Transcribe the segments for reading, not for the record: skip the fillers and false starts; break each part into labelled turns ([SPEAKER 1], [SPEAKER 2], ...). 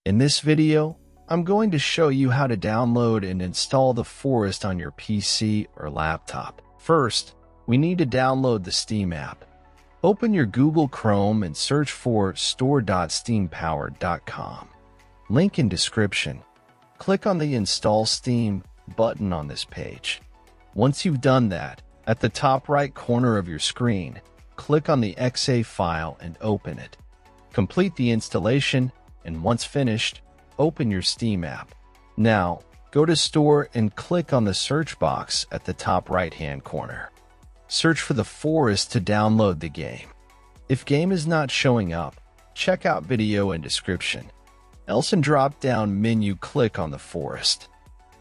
[SPEAKER 1] In this video, I'm going to show you how to download and install the Forest on your PC or laptop. First, we need to download the Steam app. Open your Google Chrome and search for store.steampowered.com. Link in description. Click on the Install Steam button on this page. Once you've done that, at the top right corner of your screen, click on the .exe file and open it. Complete the installation, and once finished, open your Steam app. Now, go to Store and click on the search box at the top right-hand corner. Search for the Forest to download the game. If game is not showing up, check out video in description. Else in drop-down menu, click on the Forest.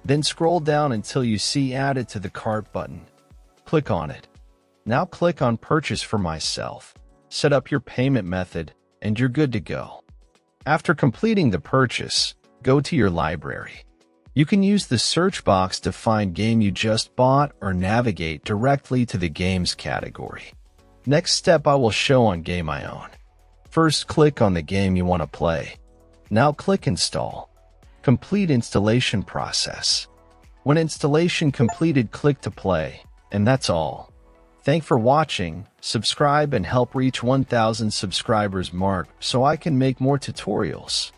[SPEAKER 1] Then scroll down until you see Add it to the cart button. Click on it. Now click on Purchase for myself. Set up your payment method, and you're good to go. After completing the purchase, go to your library. You can use the search box to find game you just bought or navigate directly to the games category. Next step I will show on Game I Own. First, click on the game you want to play. Now click Install. Complete installation process. When installation completed, click to play, and that's all. Thanks for watching. Subscribe and help reach 1,000 subscribers mark so I can make more tutorials.